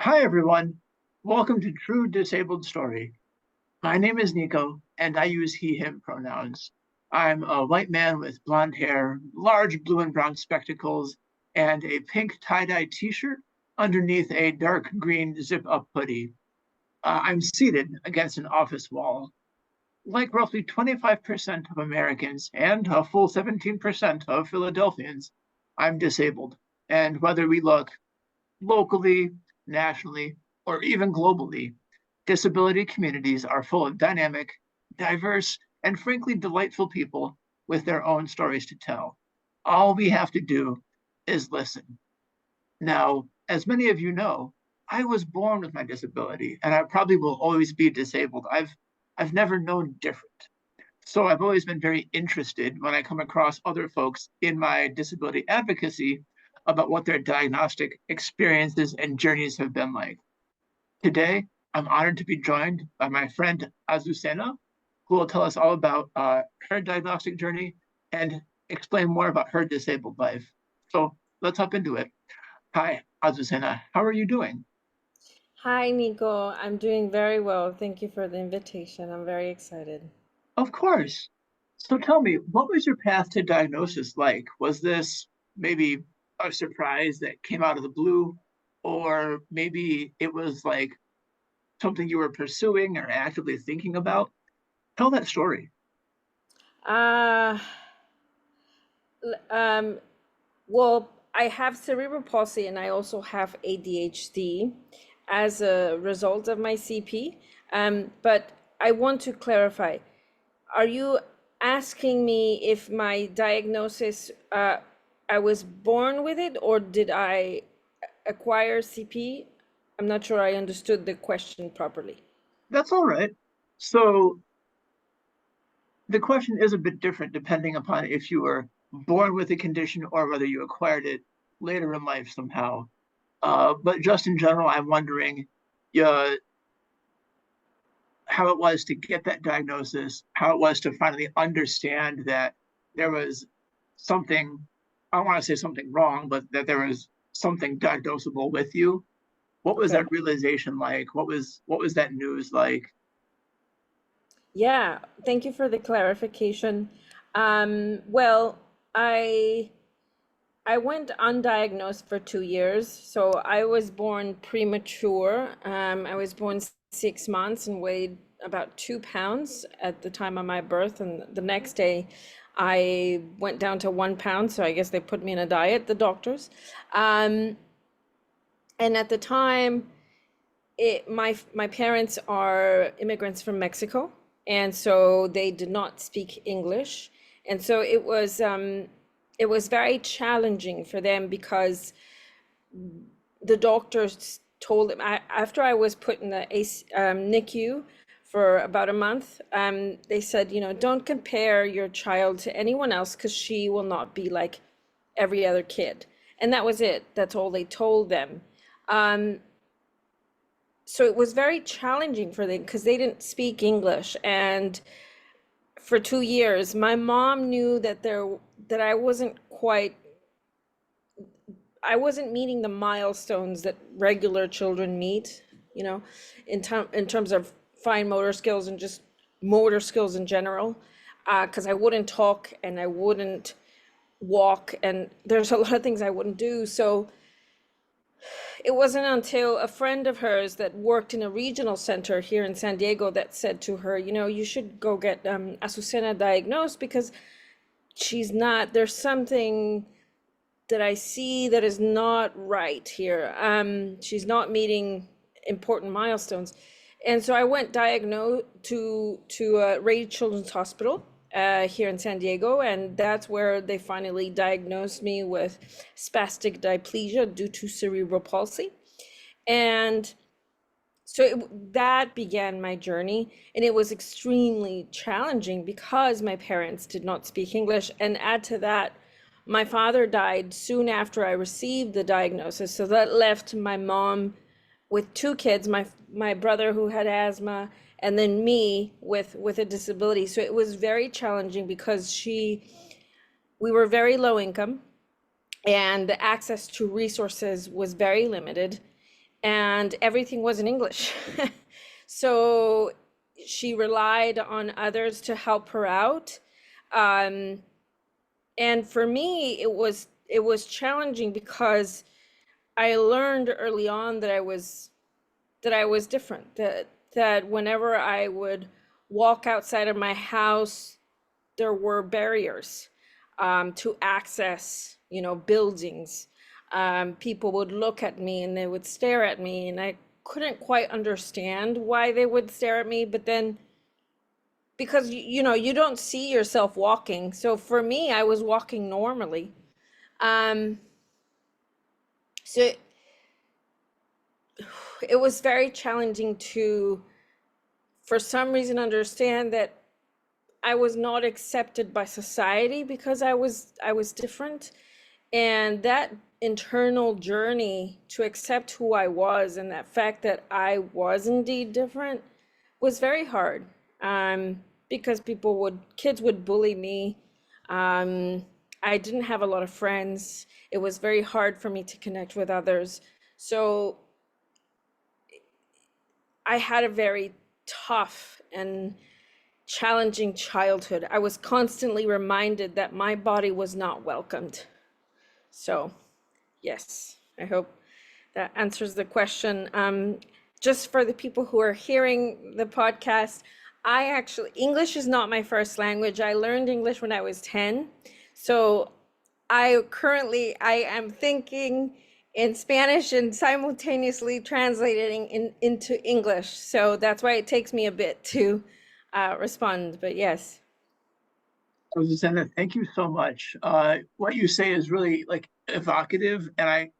Hi, everyone. Welcome to True Disabled Story. My name is Nico, and I use he, him pronouns. I'm a white man with blonde hair, large blue and brown spectacles, and a pink tie-dye t-shirt underneath a dark green zip-up hoodie. I'm seated against an office wall. Like roughly 25% of Americans and a full 17% of Philadelphians, I'm disabled. And whether we look locally, nationally, or even globally, disability communities are full of dynamic, diverse, and frankly delightful people with their own stories to tell. All we have to do is listen. Now, as many of you know, I was born with my disability, and I probably will always be disabled. I've never known different. So I've always been very interested when I come across other folks in my disability advocacy about what their diagnostic experiences and journeys have been like. Today, I'm honored to be joined by my friend Azucena, who will tell us all about her diagnostic journey and explain more about her disabled life. So let's hop into it. Hi, Azucena. How are you doing? Hi, Nico. I'm doing very well. Thank you for the invitation. I'm very excited. Of course. So tell me, what was your path to diagnosis like? Was this maybe a surprise that came out of the blue, or maybe it was like something you were pursuing or actively thinking about? Tell that story. Uh, um, well, I have cerebral palsy and I also have ADHD as a result of my CP. But I want to clarify, are you asking me if my diagnosis, I was born with it or did I acquire CP? I'm not sure I understood the question properly. That's all right. So the question is a bit different depending upon if you were born with a condition or whether you acquired it later in life somehow. But just in general, I'm wondering uh, how it was to get that diagnosis, how it was to finally understand that there was something, I don't want to say something wrong, but that there was something diagnosable with you. What was Okay. that realization like? What was that news like? Yeah, thank you for the clarification. Well, I I went undiagnosed for 2 years. So I was born premature. I was born 6 months and weighed about 2 pounds at the time of my birth. And the next day, I went down to 1 pound. So I guess they put me in a diet, the doctors. Um, and at the time, my parents are immigrants from Mexico, and so they did not speak English, and so it was very challenging for them because the doctors told them after I was put in the NICU for about a month. They said, don't compare your child to anyone else because she will not be like every other kid, and that was it. That's all they told them. Um, so it was very challenging for them because they didn't speak English. And for 2 years, my mom knew that I wasn't meeting the milestones that regular children meet, you know, in terms of fine motor skills and just motor skills in general. Because I wouldn't talk and I wouldn't walk, and there's a lot of things I wouldn't do. So it wasn't until a friend of hers that worked in a regional center here in San Diego that said to her, you should go get Azucena diagnosed because there's something that I see that is not right here. She's not meeting important milestones. And so I went diagnosed to Rady Children's Hospital here in San Diego, and that's where they finally diagnosed me with spastic diplegia due to cerebral palsy. And so that began my journey, and it was extremely challenging because my parents did not speak English. And add to that, my father died soon after I received the diagnosis. So that left my mom with two kids, my brother who had asthma, and then me with a disability. So it was very challenging because we were very low income and the access to resources was very limited. and everything was in English. So she relied on others to help her out. Um, and for me, it was challenging because I learned early on that I was different. That whenever I would walk outside of my house, there were barriers to access, buildings. People would look at me and they would stare at me, and I couldn't quite understand why they would stare at me. But then, because you don't see yourself walking, so for me, I was walking normally. Um, so it was very challenging to, for some reason, understand that I was not accepted by society because I was different. And that internal journey to accept who I was and that fact that I was indeed different was very hard. Because kids would bully me. I didn't have a lot of friends. It was very hard for me to connect with others. So I had a very tough and challenging childhood. I was constantly reminded that my body was not welcomed. So, yes, I hope that answers the question. Just for the people who are hearing the podcast, English is not my first language. I learned English when I was 10. So I am thinking in Spanish and simultaneously translating into English. So that's why it takes me a bit to respond. But yes, Azucena, thank you so much. What you say is really like evocative, and I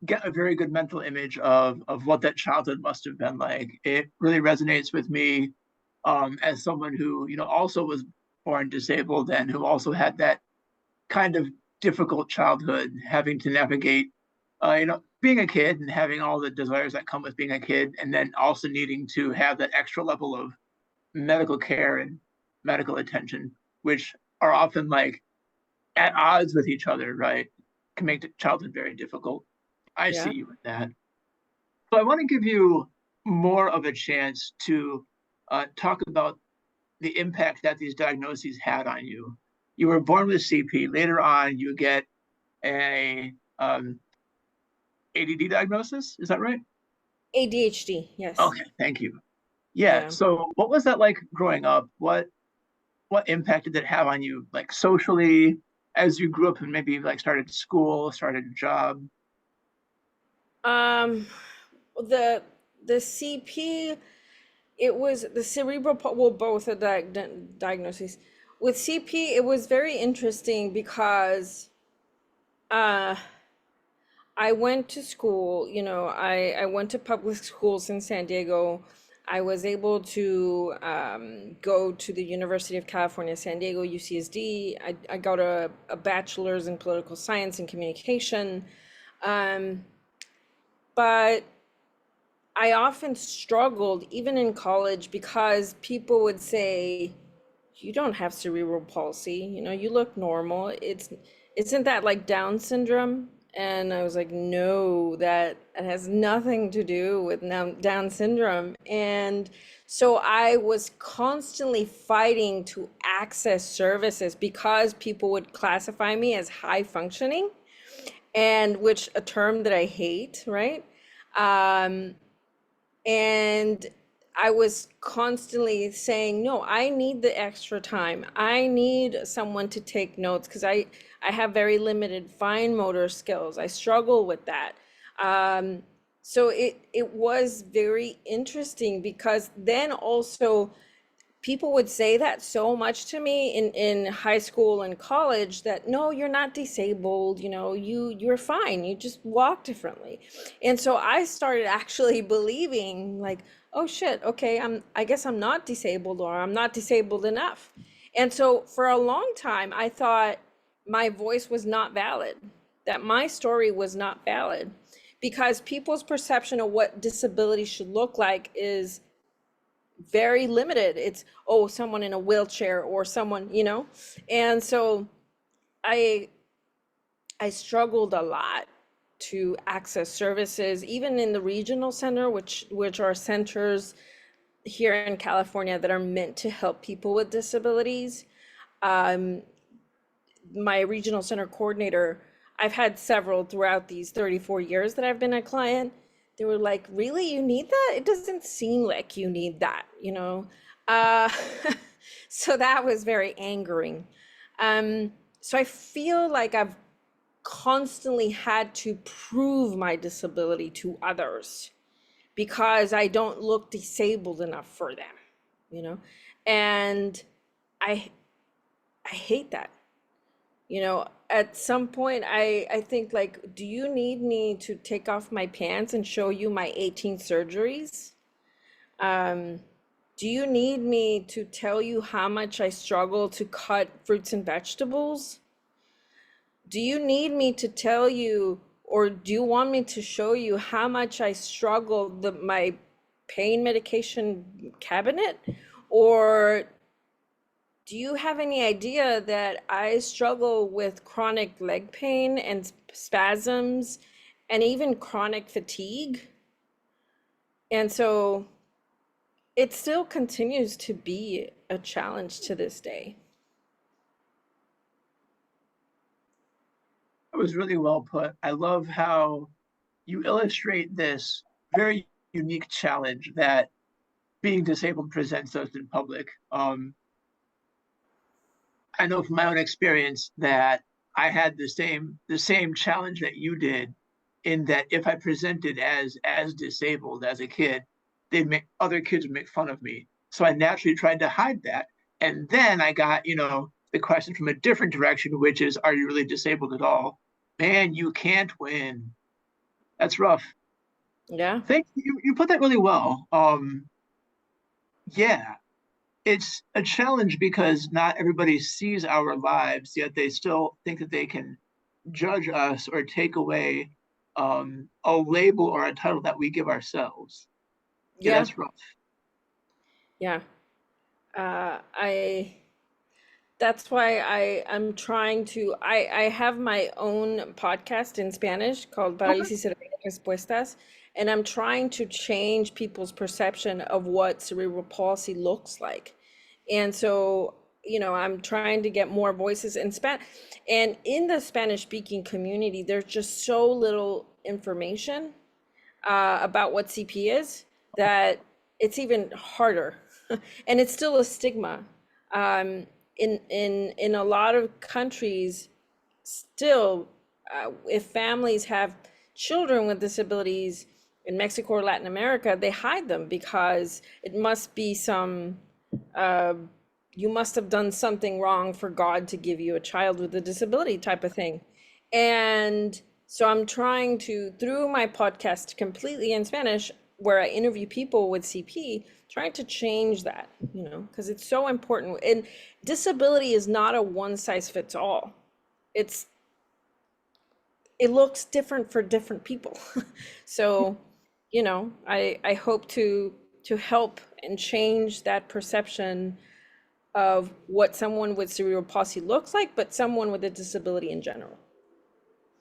get a very good mental image of what that childhood must have been like. It really resonates with me, as someone who, also was born disabled and who also had that kind of difficult childhood, having to navigate, being a kid and having all the desires that come with being a kid, and then also needing to have that extra level of medical care and medical attention, which are often like at odds with each other, right? Can make the childhood very difficult. I see yeah. you with that. So I want to give you more of a chance to talk about the impact that these diagnoses had on you. You were born with CP. Later on, you get a ADD diagnosis. Is that right? ADHD, yes. Okay, thank you. Yeah. Yeah. So, what was that like growing up? What impact did it have on you, like socially, as you grew up and maybe like started school, started a job? Um, the the CP, it was the well, both are diagnoses. With CP, it was very interesting because uh, I went to school, I went to public schools in San Diego. I was able to go to the University of California, San Diego, UCSD. I got a bachelor's in political science and communication. Um, but I often struggled, even in college, because people would say, "You don't have cerebral palsy. You look normal. Isn't that like Down syndrome?" And I was like, "No, that it has nothing to do with Down syndrome." And so I was constantly fighting to access services because people would classify me as high functioning, and which a term that I hate, right? Um, and I was constantly saying, no, I need the extra time. I need someone to take notes because I have very limited fine motor skills. I struggle with that. Um, so it was very interesting because then also people would say that so much to me in high school and college, that no, you're not disabled, you're fine, you just walk differently. And so I started actually believing, like, oh shit, okay, I guess I'm not disabled, or I'm not disabled enough. And so for a long time I thought my voice was not valid, that my story was not valid, because people's perception of what disability should look like is very limited. It's, oh, someone in a wheelchair or someone, And so I I struggled a lot to access services, even in the regional center, which are centers here in California that are meant to help people with disabilities. Um, my regional center coordinator, I've had several throughout these 34 years that I've been a client. They were like, really, you need that? It doesn't seem like you need that, you know? Uh, so that was very angering. Um, so I feel like I've constantly had to prove my disability to others because I don't look disabled enough for them, you know? And I I hate that. You know, at some point I think like, do you need me to take off my pants and show you my 18 surgeries? Um, do you need me to tell you how much I struggle to cut fruits and vegetables? Do you need me to tell you, or do you want me to show you how much I struggle my pain medication cabinet? Or do you have any idea that I struggle with chronic leg pain and spasms and even chronic fatigue? And so it still continues to be a challenge to this day. That was really well put. I love how you illustrate this very unique challenge that being disabled presents us in public. I know from my own experience that I had the same challenge that you did, in that if I presented as disabled as a kid, they'd make other kids would make fun of me. So I naturally tried to hide that. And then I got, the question from a different direction, which is, are you really disabled at all? Man, you can't win. That's rough. Yeah. Thank you. You put that really well. Yeah, it's a challenge because not everybody sees our lives, yet they still think that they can judge us or take away a label or a title that we give ourselves. Yeah, Yeah. that's rough. Yeah. I That's why I'm trying to I have my own podcast in Spanish called Okay. Parálisis Cerebral Respuestas, and I'm trying to change people's perception of what cerebral palsy looks like. And so, I'm trying to get more voices in Spanish. And in the Spanish speaking community, there's just so little information about what CP is that it's even harder, and it's still a stigma. In a lot of countries, still, if families have children with disabilities in Mexico or Latin America, they hide them because it must be uh, you must have done something wrong for God to give you a child with a disability type of thing. And so I'm trying to, through my podcast completely in Spanish, where I interview people with CP, trying to change that, because it's so important. And disability is not a one size fits all. It's it looks different for different people. So, I hope to help and change that perception of what someone with cerebral palsy looks like, but someone with a disability in general.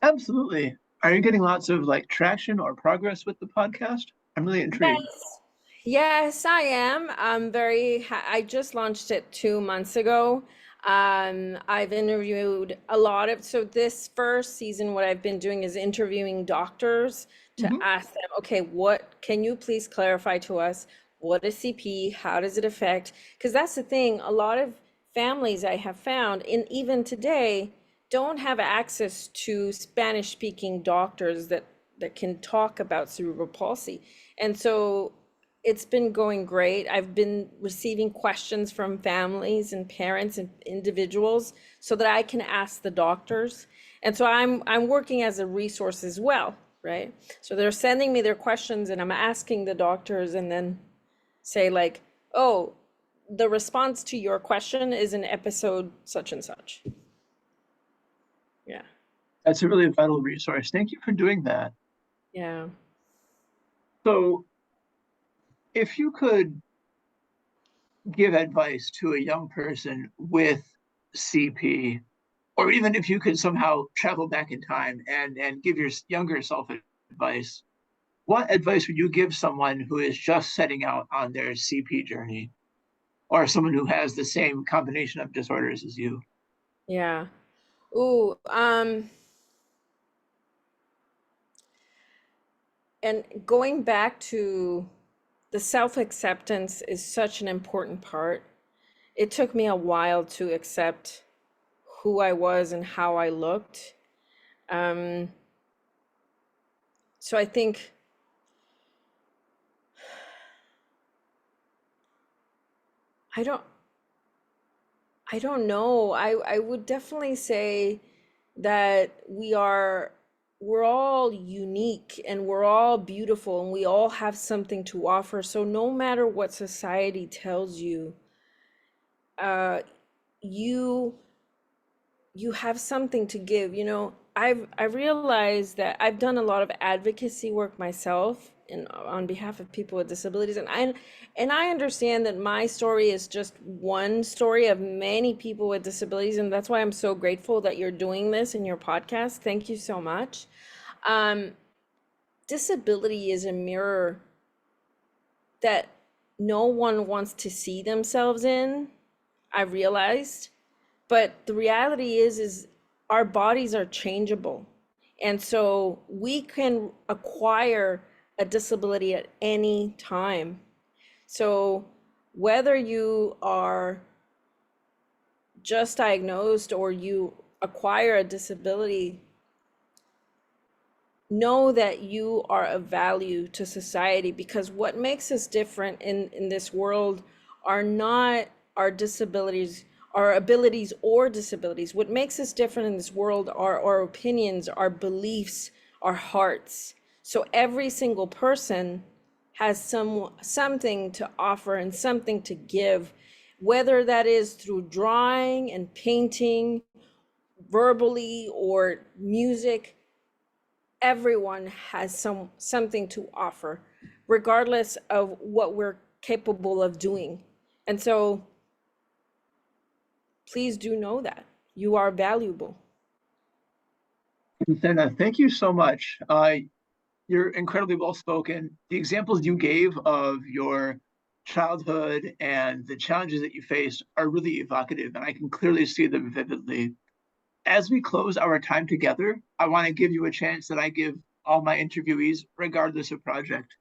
Absolutely. Are you getting lots of like traction or progress with the podcast? I'm really intrigued. Yes. Yes, I am. I just launched it 2 months ago. I've interviewed a lot of, so this first season, what I've been doing is interviewing doctors to Mhm. ask them, okay, what can you please clarify to us? What is CP? How does it affect? Because that's the thing, a lot of families I have found, and even today, don't have access to Spanish speaking doctors that can talk about cerebral palsy. And so it's been going great. I've been receiving questions from families and parents and individuals so that I can ask the doctors. And so I'm working as a resource as well, right? So they're sending me their questions and I'm asking the doctors and then say like, "Oh, the response to your question is in episode such and such." Yeah. That's a really vital resource. Thank you for doing that. Yeah. So, if you could give advice to a young person with CP, Or even if you could somehow travel back in time and give your younger self advice, what advice would you give someone who is just setting out on their CP journey, or someone who has the same combination of disorders as you? Yeah. Ooh, and going back to the self-acceptance is such an important part. It took me a while to accept who I was and how I looked. Um, so I think I don't I don't know. I would definitely say that we're all unique and we're all beautiful and we all have something to offer. So no matter what society tells you, uh, you you have something to give. I realized that I've done a lot of advocacy work myself and on behalf of people with disabilities, and I understand that my story is just one story of many people with disabilities, and that's why I'm so grateful that you're doing this in your podcast. Thank you so much. um, Disability is a mirror that no one wants to see themselves in, I realized. But the reality is our bodies are changeable. And so we can acquire a disability at any time. So whether you are just diagnosed or you acquire a disability, know that you are of value to society, because what makes us different in this world are not our disabilities, our abilities or disabilities. What makes us different in this world are our opinions, our beliefs, our hearts. So every single person has something to offer and something to give, whether that is through drawing and painting, verbally, or music. Everyone has something to offer, regardless of what we're capable of doing. And so please do know that you are valuable. Azucena, thank you so much. You're incredibly well spoken. The examples you gave of your childhood and the challenges that you faced are really evocative, and I can clearly see them vividly. As we close our time together, I want to give you a chance that I give all my interviewees, regardless of project.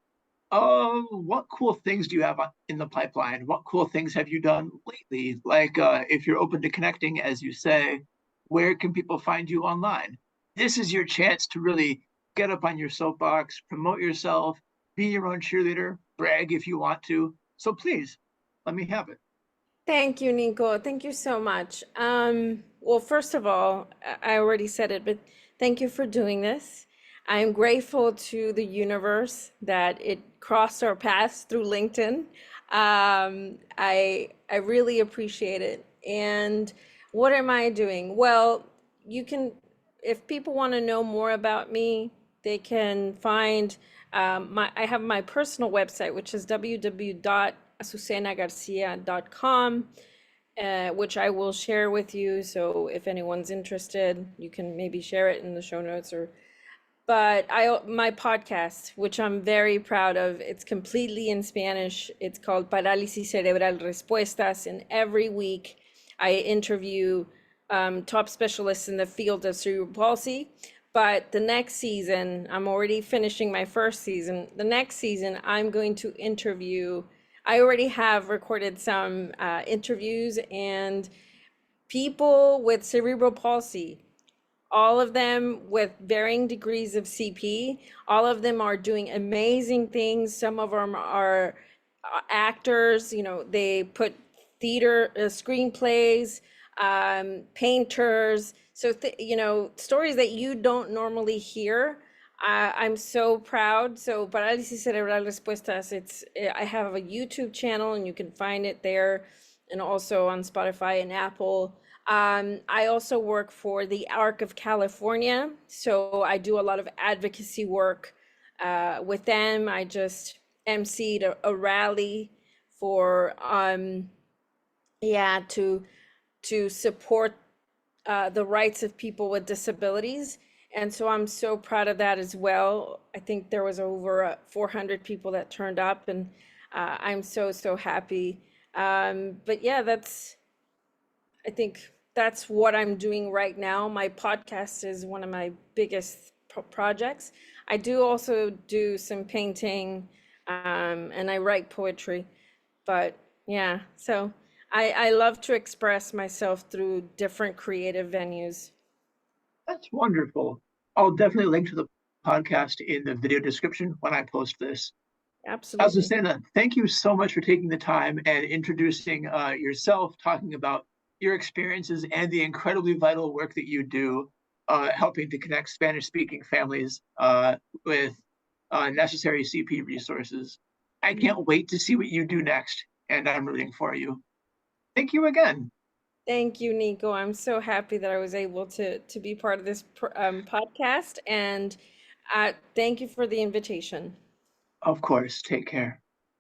Oh, what cool things do you have in the pipeline? What cool things have you done lately? Like, if you're open to connecting, as you say, where can people find you online? This is your chance to really get up on your soapbox, promote yourself, be your own cheerleader, brag if you want to. So please, let me have it. Thank you, Nico. Thank you so much. Well, first of all, I already said it, but thank you for doing this. I'm grateful to the universe that it crossed our paths through LinkedIn. I really appreciate it. And what am I doing? Well, you can, if people want to know more about me, they can find I have my personal website, which is www.azucenagarcia.com, which I will share with you. So if anyone's interested, you can maybe share it in the show notes. Or but my podcast, which I'm very proud of, it's completely in Spanish. It's called Parálisis Cerebral Respuestas, and every week I interview top specialists in the field of cerebral palsy. But the next season, I'm already finishing my first season. The next season, I'm going to interview. I already have recorded some interviews, and people with cerebral palsy, all of them with varying degrees of CP. All of them are doing amazing things. Some of them are actors, they put theater screenplays, painters. So, stories that you don't normally hear. I'm so proud. So, Parálisis Cerebral Respuestas, I have a YouTube channel and you can find it there, and also on Spotify and Apple. I also work for the ARC of California, so I do a lot of advocacy work with them. I just emceed a rally for yeah, to support the rights of people with disabilities. And so I'm so proud of that as well. I think there was over 400 people that turned up, and I'm so, so happy. But yeah, I think that's what I'm doing right now. My podcast is one of my biggest projects. I do also do some painting, and I write poetry. But yeah, so I love to express myself through different creative venues. That's wonderful. I'll definitely link to the podcast in the video description when I post this. Absolutely. Azucena, thank you so much for taking the time and introducing yourself, talking about your experiences and the incredibly vital work that you do, helping to connect Spanish-speaking families with necessary CP resources. I Mhm. can't wait to see what you do next, and I'm rooting for you. Thank you again. Thank you, Nico. I'm so happy that I was able to be part of this podcast, and thank you for the invitation. Of course, take care.